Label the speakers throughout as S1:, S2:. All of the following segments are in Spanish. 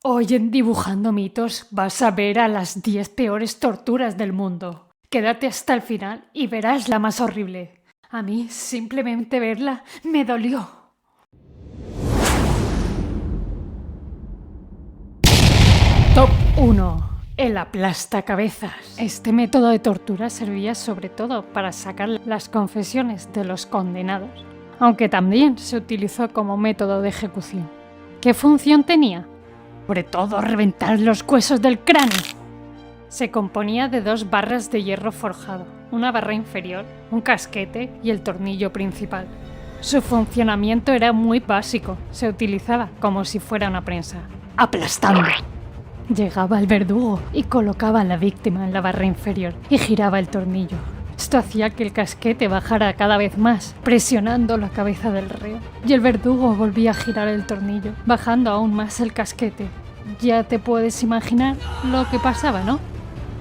S1: Hoy en Dibujando Mitos vas a ver a las 10 peores torturas del mundo. Quédate hasta el final y verás la más horrible. A mí simplemente verla me dolió. Top 1. El aplastacabezas. Este método de tortura servía sobre todo para sacar las confesiones de los condenados, aunque también se utilizó como método de ejecución. ¿Qué función tenía? Sobre todo reventar los huesos del cráneo. Se componía de 2 barras de hierro forjado, una barra inferior, un casquete y el tornillo principal. Su funcionamiento era muy básico, se utilizaba como si fuera una prensa, aplastando. Llegaba el verdugo y colocaba a la víctima en la barra inferior y giraba el tornillo. Esto hacía que el casquete bajara cada vez más, presionando la cabeza del reo. Y el verdugo volvía a girar el tornillo, bajando aún más el casquete. Ya te puedes imaginar lo que pasaba, ¿no?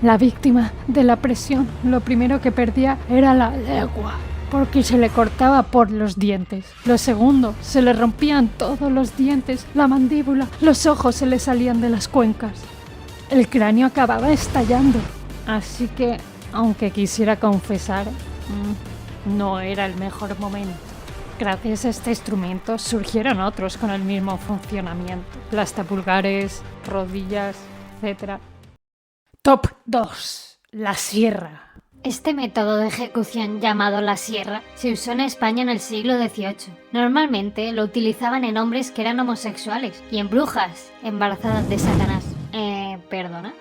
S1: La víctima de la presión lo primero que perdía era la lengua, porque se le cortaba por los dientes. Lo segundo, se le rompían todos los dientes, la mandíbula, los ojos se le salían de las cuencas. El cráneo acababa estallando. Así que, aunque quisiera confesar, no era el mejor momento. Gracias a este instrumento surgieron otros con el mismo funcionamiento. Plastapulgares, rodillas, etc. Top 2. La sierra.
S2: Este método de ejecución llamado la sierra se usó en España en el siglo XVIII. Normalmente lo utilizaban en hombres que eran homosexuales y en brujas embarazadas de Satanás. Perdona.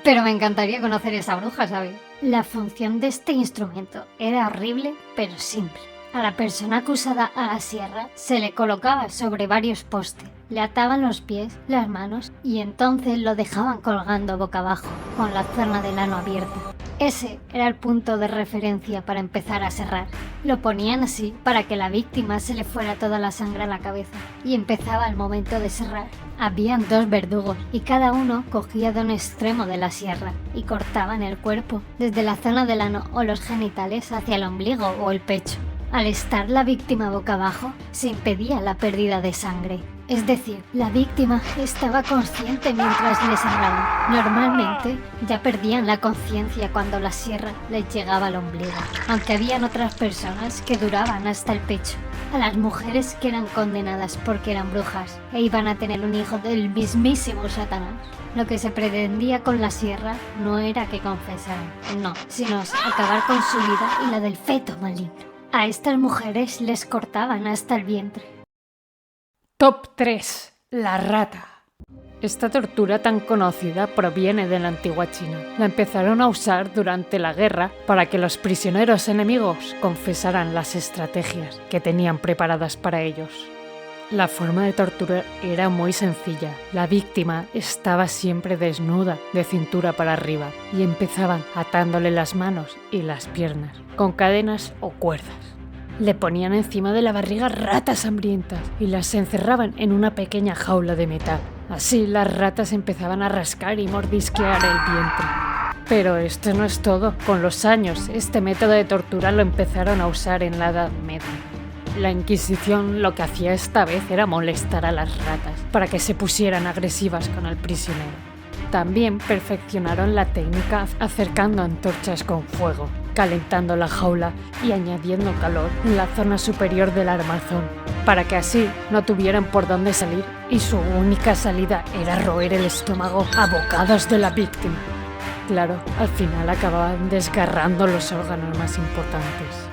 S2: Pero me encantaría conocer esa bruja, ¿sabes? La función de este instrumento era horrible, pero simple. A la persona acusada a la sierra se le colocaba sobre varios postes, le ataban los pies, las manos y entonces lo dejaban colgando boca abajo, con la zona del ano abierta. Ese era el punto de referencia para empezar a serrar. Lo ponían así para que la víctima se le fuera toda la sangre a la cabeza y empezaba el momento de serrar. Habían 2 verdugos y cada uno cogía de un extremo de la sierra y cortaban el cuerpo, desde la zona del ano o los genitales hacia el ombligo o el pecho. Al estar la víctima boca abajo, se impedía la pérdida de sangre. Es decir, la víctima estaba consciente mientras le serraban. Normalmente ya perdían la conciencia cuando la sierra les llegaba al ombligo, aunque habían otras personas que duraban hasta el pecho. A las mujeres que eran condenadas porque eran brujas e iban a tener un hijo del mismísimo Satanás. Lo que se pretendía con la sierra no era que confesaran, no, sino acabar con su vida y la del feto maligno. A estas mujeres les cortaban hasta el vientre.
S1: Top 3. La rata. Esta tortura tan conocida proviene de la antigua China. La empezaron a usar durante la guerra para que los prisioneros enemigos confesaran las estrategias que tenían preparadas para ellos. La forma de tortura era muy sencilla. La víctima estaba siempre desnuda, de cintura para arriba, y empezaban atándole las manos y las piernas, con cadenas o cuerdas. Le ponían encima de la barriga ratas hambrientas y las encerraban en una pequeña jaula de metal. Así las ratas empezaban a rascar y mordisquear el vientre. Pero esto no es todo. Con los años, este método de tortura lo empezaron a usar en la Edad Media. La Inquisición lo que hacía esta vez era molestar a las ratas para que se pusieran agresivas con el prisionero. También perfeccionaron la técnica acercando antorchas con fuego, calentando la jaula y añadiendo calor en la zona superior del armazón, para que así no tuvieran por dónde salir y su única salida era roer el estómago a bocados de la víctima. Claro, al final acababan desgarrando los órganos más importantes.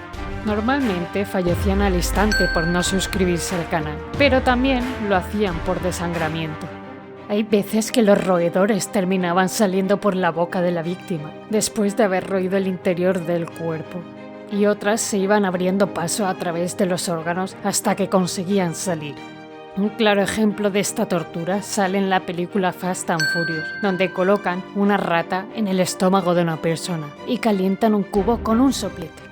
S1: Normalmente fallecían al instante por no suscribirse al canal, pero también lo hacían por desangramiento. Hay veces que los roedores terminaban saliendo por la boca de la víctima, después de haber roído el interior del cuerpo, y otras se iban abriendo paso a través de los órganos hasta que conseguían salir. Un claro ejemplo de esta tortura sale en la película Fast and Furious, donde colocan una rata en el estómago de una persona y calientan un cubo con un soplete.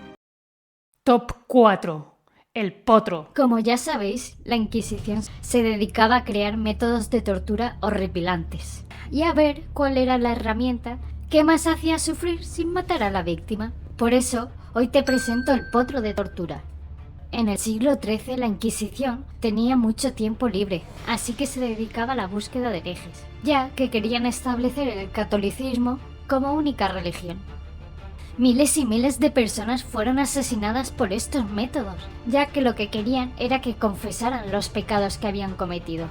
S1: Top 4. El potro.
S2: Como ya sabéis, la Inquisición se dedicaba a crear métodos de tortura horripilantes y a ver cuál era la herramienta que más hacía sufrir sin matar a la víctima. Por eso, hoy te presento el potro de tortura. En el siglo XIII la Inquisición tenía mucho tiempo libre, así que se dedicaba a la búsqueda de herejes, ya que querían establecer el catolicismo como única religión. Miles y miles de personas fueron asesinadas por estos métodos, ya que lo que querían era que confesaran los pecados que habían cometido.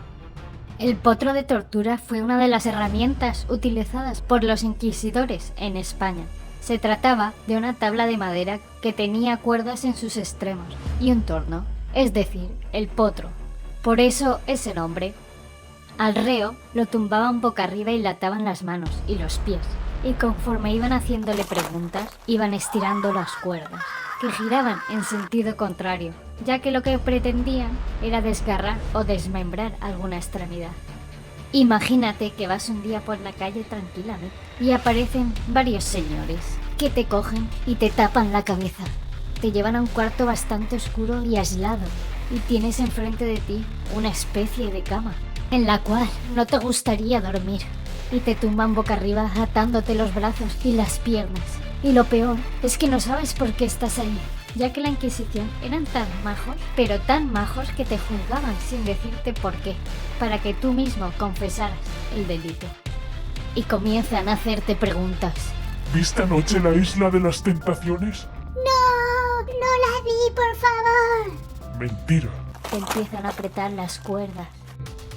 S2: El potro de tortura fue una de las herramientas utilizadas por los inquisidores en España. Se trataba de una tabla de madera que tenía cuerdas en sus extremos y un torno, es decir, el potro. Por eso ese nombre. Al reo lo tumbaban boca arriba y le ataban las manos y los pies, y conforme iban haciéndole preguntas, iban estirando las cuerdas, que giraban en sentido contrario, ya que lo que pretendían era desgarrar o desmembrar alguna extremidad. Imagínate que vas un día por la calle tranquilamente y aparecen varios señores que te cogen y te tapan la cabeza. Te llevan a un cuarto bastante oscuro y aislado y tienes enfrente de ti una especie de cama en la cual no te gustaría dormir, y te tumban boca arriba atándote los brazos y las piernas. Y lo peor es que no sabes por qué estás ahí, ya que la Inquisición eran tan majos, pero tan majos que te juzgaban sin decirte por qué, para que tú mismo confesaras el delito. Y comienzan a hacerte preguntas.
S3: ¿Viste anoche la isla de las tentaciones?
S2: ¡No! ¡No la vi, por favor!
S3: Mentira.
S2: Te empiezan a apretar las cuerdas.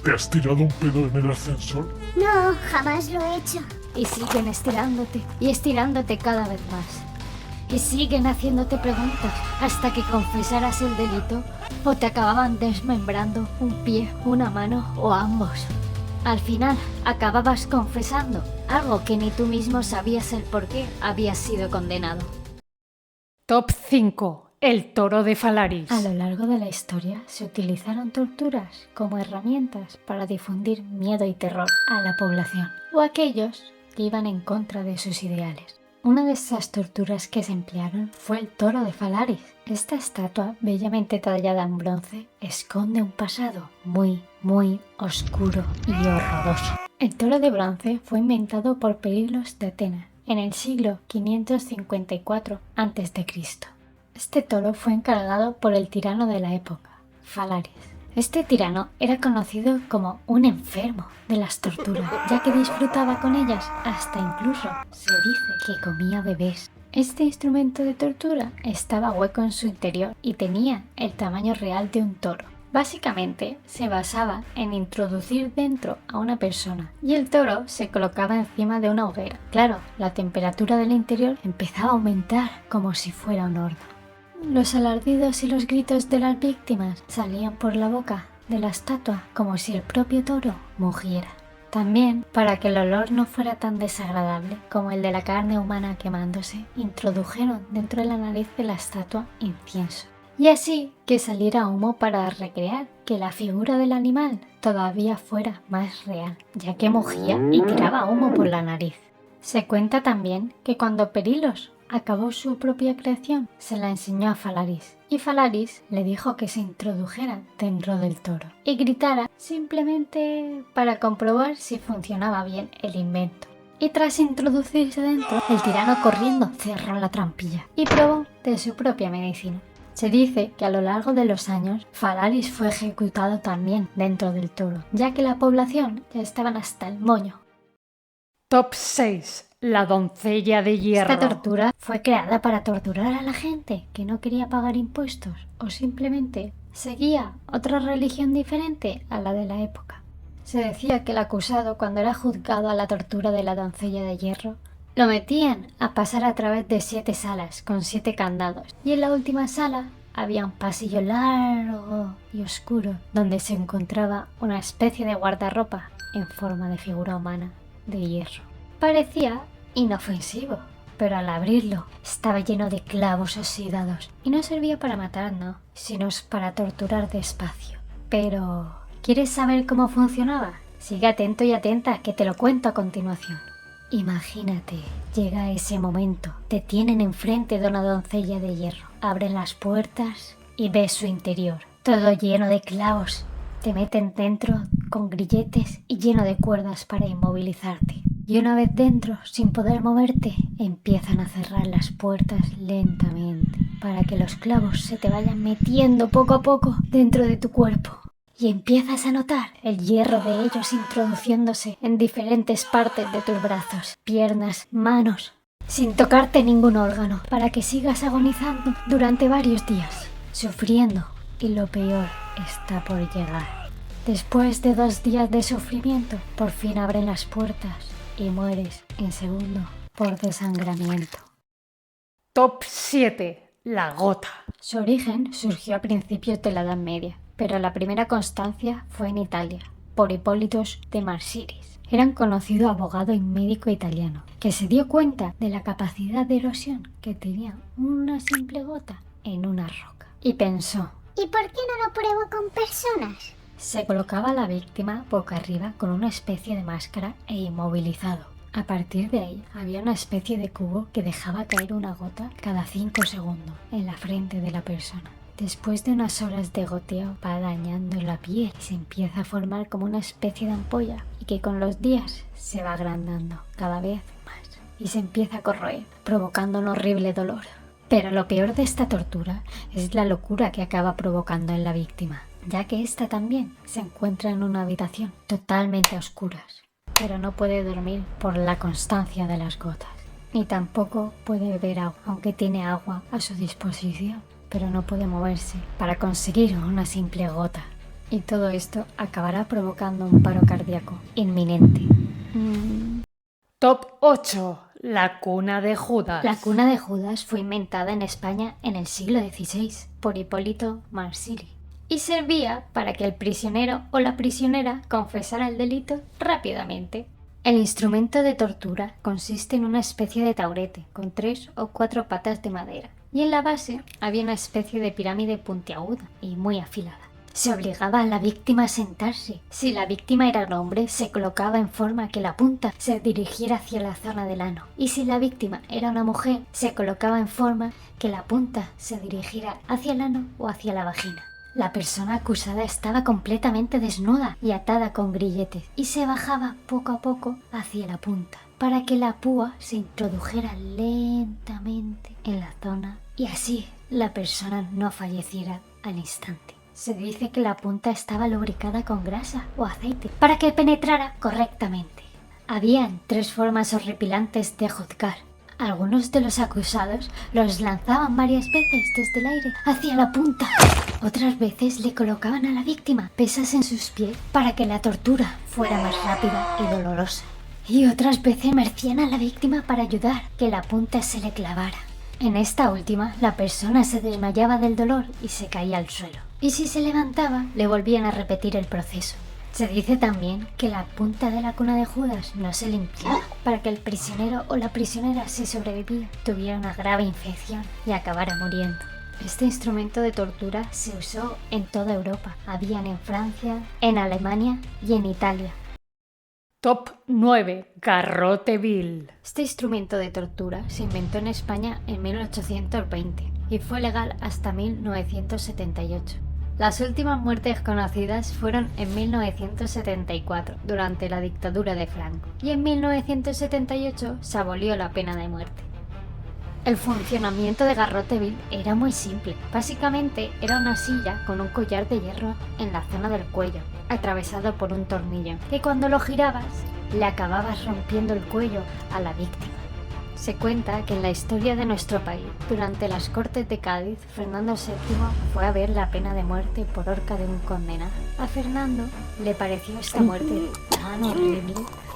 S3: ¿Te has tirado un pedo en el ascensor?
S2: No, jamás lo he hecho. Y siguen estirándote y estirándote cada vez más. Y siguen haciéndote preguntas hasta que confesaras el delito o te acababan desmembrando un pie, una mano o ambos. Al final acababas confesando algo que ni tú mismo sabías el por qué habías sido condenado.
S1: Top 5. El toro de Falaris.
S2: A lo largo de la historia se utilizaron torturas como herramientas para difundir miedo y terror a la población o a aquellos que iban en contra de sus ideales. Una de esas torturas que se emplearon fue el toro de Falaris. Esta estatua, bellamente tallada en bronce, esconde un pasado muy, muy oscuro y horroroso. El toro de bronce fue inventado por Perilos de Atenas en el siglo 554 a.C. Este toro fue encargado por el tirano de la época, Falaris. Este tirano era conocido como un enfermo de las torturas, ya que disfrutaba con ellas, hasta incluso se dice que comía bebés. Este instrumento de tortura estaba hueco en su interior y tenía el tamaño real de un toro. Básicamente se basaba en introducir dentro a una persona y el toro se colocaba encima de una hoguera. Claro, la temperatura del interior empezaba a aumentar como si fuera un horno. Los alardidos y los gritos de las víctimas salían por la boca de la estatua como si el propio toro mugiera. También, para que el olor no fuera tan desagradable como el de la carne humana quemándose, introdujeron dentro de la nariz de la estatua incienso. Y así que saliera humo para recrear que la figura del animal todavía fuera más real, ya que mugía y tiraba humo por la nariz. Se cuenta también que cuando Perilos acabó su propia creación, se la enseñó a Falaris, y Falaris le dijo que se introdujera dentro del toro y gritara simplemente para comprobar si funcionaba bien el invento. Y tras introducirse dentro, el tirano corriendo cerró la trampilla y probó de su propia medicina. Se dice que a lo largo de los años, Falaris fue ejecutado también dentro del toro, ya que la población ya estaban hasta el moño.
S1: Top 6. La doncella de hierro.
S2: Esta tortura fue creada para torturar a la gente que no quería pagar impuestos o simplemente seguía otra religión diferente a la de la época. Se decía que el acusado, cuando era juzgado a la tortura de la doncella de hierro, lo metían a pasar a través de 7 salas con 7 candados, y en la última sala había un pasillo largo y oscuro donde se encontraba una especie de guardarropa en forma de figura humana de hierro. Parecía inofensivo, pero al abrirlo estaba lleno de clavos oxidados y no servía para matar, no, sino para torturar despacio. Pero, ¿quieres saber cómo funcionaba? Sigue atento y atenta, que te lo cuento a continuación. Imagínate, llega ese momento, te tienen enfrente de una doncella de hierro, abren las puertas y ves su interior, todo lleno de clavos. Te meten dentro con grilletes y lleno de cuerdas para inmovilizarte. Y una vez dentro, sin poder moverte, empiezan a cerrar las puertas lentamente para que los clavos se te vayan metiendo poco a poco dentro de tu cuerpo. Y empiezas a notar el hierro de ellos introduciéndose en diferentes partes de tus brazos, piernas, manos, sin tocarte ningún órgano, para que sigas agonizando durante varios días, sufriendo. Y lo peor está por llegar. Después de 2 días de sufrimiento, por fin abren las puertas y mueres en segundo por desangramiento.
S1: Top 7. La gota.
S2: Su origen surgió a principios de la Edad Media, pero la primera constancia fue en Italia, por Hipólitos de Marsiris. Era un conocido abogado y médico italiano que se dio cuenta de la capacidad de erosión que tenía una simple gota en una roca. Y pensó:
S4: ¿y por qué no lo pruebo con personas?
S2: se colocaba a la víctima boca arriba con una especie de máscara e inmovilizado. A partir de ahí había una especie de cubo que dejaba caer una gota cada 5 segundos en la frente de la persona. Después de unas horas de goteo va dañando la piel y se empieza a formar como una especie de ampolla y que con los días se va agrandando cada vez más y se empieza a corroer, provocando un horrible dolor. Pero lo peor de esta tortura es la locura que acaba provocando en la víctima, ya que ésta también se encuentra en una habitación totalmente a oscuras, pero no puede dormir por la constancia de las gotas, ni tampoco puede beber agua, aunque tiene agua a su disposición, pero no puede moverse para conseguir una simple gota. Y todo esto acabará provocando un paro cardíaco inminente.
S1: Top 8. La cuna de Judas.
S2: La cuna de Judas fue inventada en España en el siglo XVI por Hipólito Marsili y servía para que el prisionero o la prisionera confesara el delito rápidamente. El instrumento de tortura consiste en una especie de taurete con 3 o 4 patas de madera y en la base había una especie de pirámide puntiaguda y muy afilada. Se obligaba a la víctima a sentarse. Si la víctima era un hombre, se colocaba en forma que la punta se dirigiera hacia la zona del ano. Y si la víctima era una mujer, se colocaba en forma que la punta se dirigiera hacia el ano o hacia la vagina. La persona acusada estaba completamente desnuda y atada con grilletes y se bajaba poco a poco hacia la punta para que la púa se introdujera lentamente en la zona y así la persona no falleciera al instante. Se dice que la punta estaba lubricada con grasa o aceite para que penetrara correctamente. Habían 3 formas horripilantes de juzgar. Algunos de los acusados los lanzaban varias veces desde el aire hacia la punta. Otras veces le colocaban a la víctima pesas en sus pies para que la tortura fuera más rápida y dolorosa. Y otras veces mercían a la víctima para ayudar que la punta se le clavara. En esta última, la persona se desmayaba del dolor y se caía al suelo. Y si se levantaba, le volvían a repetir el proceso. Se dice también que la punta de la cuna de Judas no se limpiaba para que el prisionero o la prisionera, si sobrevivía, tuviera una grave infección y acabara muriendo. Este instrumento de tortura se usó en toda Europa. Habían en Francia, en Alemania y en Italia.
S1: Top 9. Garrote vil.
S2: Este instrumento de tortura se inventó en España en 1820 y fue legal hasta 1978. Las últimas muertes conocidas fueron en 1974, durante la dictadura de Franco, y en 1978 se abolió la pena de muerte. El funcionamiento de garrote vil era muy simple. Básicamente era una silla con un collar de hierro en la zona del cuello, atravesado por un tornillo, que cuando lo girabas le acababas rompiendo el cuello a la víctima. Se cuenta que en la historia de nuestro país, durante las Cortes de Cádiz, Fernando VII fue a ver la pena de muerte por horca de un condenado. A Fernando le pareció esta muerte tan horrible,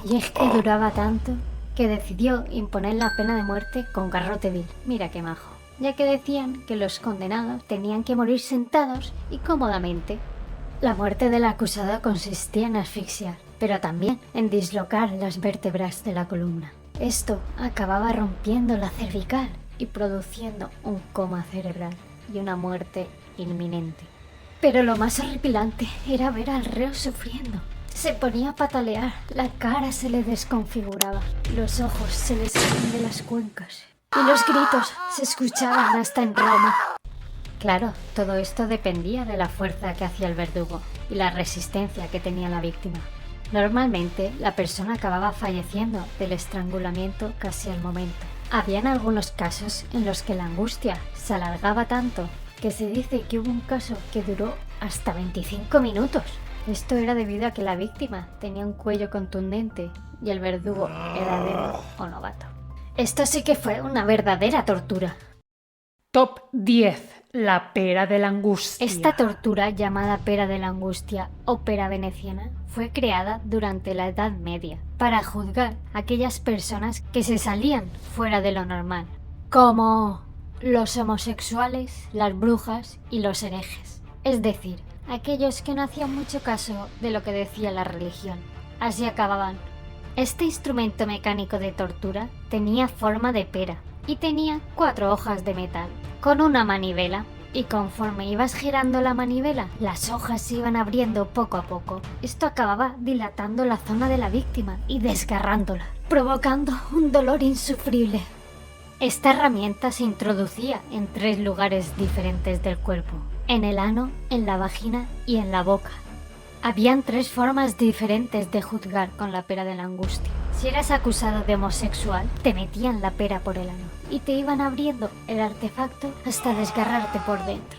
S2: y es que duraba tanto que decidió imponer la pena de muerte con garrote vil. Mira qué majo. Ya que decían que los condenados tenían que morir sentados y cómodamente. La muerte del acusado consistía en asfixiar, pero también en dislocar las vértebras de la columna. Esto acababa rompiendo la cervical y produciendo un coma cerebral y una muerte inminente. Pero lo más horripilante era ver al reo sufriendo. Se ponía a patalear, la cara se le desconfiguraba, los ojos se le salían de las cuencas y los gritos se escuchaban hasta en Roma. Claro, todo esto dependía de la fuerza que hacía el verdugo y la resistencia que tenía la víctima. Normalmente, la persona acababa falleciendo del estrangulamiento casi al momento. Habían algunos casos en los que la angustia se alargaba tanto que se dice que hubo un caso que duró hasta 25 minutos. Esto era debido a que la víctima tenía un cuello contundente y el verdugo era débil o novato. Esto sí que fue una verdadera tortura.
S1: Top 10. La pera de la angustia.
S2: Esta tortura, llamada pera de la angustia o pera veneciana, fue creada durante la Edad Media para juzgar a aquellas personas que se salían fuera de lo normal, como los homosexuales, las brujas y los herejes. Es decir, aquellos que no hacían mucho caso de lo que decía la religión. Así acababan. Este instrumento mecánico de tortura tenía forma de pera y tenía 4 hojas de metal con una manivela, y conforme ibas girando la manivela, las hojas se iban abriendo poco a poco. Esto acababa dilatando la zona de la víctima y desgarrándola, provocando un dolor insufrible. Esta herramienta se introducía en 3 lugares diferentes del cuerpo: en el ano, en la vagina y en la boca. Habían 3 formas diferentes de juzgar con la pera de la angustia. Si eras acusado de homosexual, te metían la pera por el ano y te iban abriendo el artefacto hasta desgarrarte por dentro.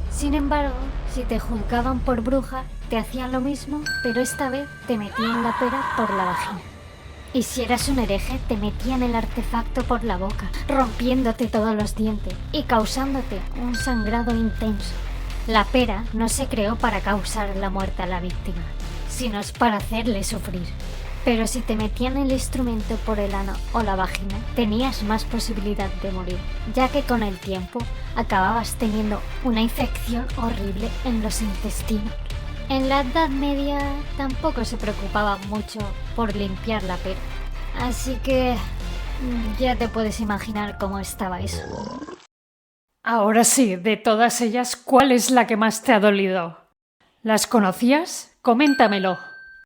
S2: Sin embargo, si te juzgaban por bruja, te hacían lo mismo, pero esta vez te metían la pera por la vagina. Y si eras un hereje, te metían el artefacto por la boca, rompiéndote todos los dientes y causándote un sangrado intenso. La pera no se creó para causar la muerte a la víctima, sino para hacerle sufrir. Pero si te metían el instrumento por el ano o la vagina, tenías más posibilidad de morir, ya que con el tiempo acababas teniendo una infección horrible en los intestinos. En la Edad Media tampoco se preocupaban mucho por limpiar la pera, así que ya te puedes imaginar cómo estaba eso.
S1: Ahora sí, de todas ellas, ¿cuál es la que más te ha dolido? ¿Las conocías? Coméntamelo.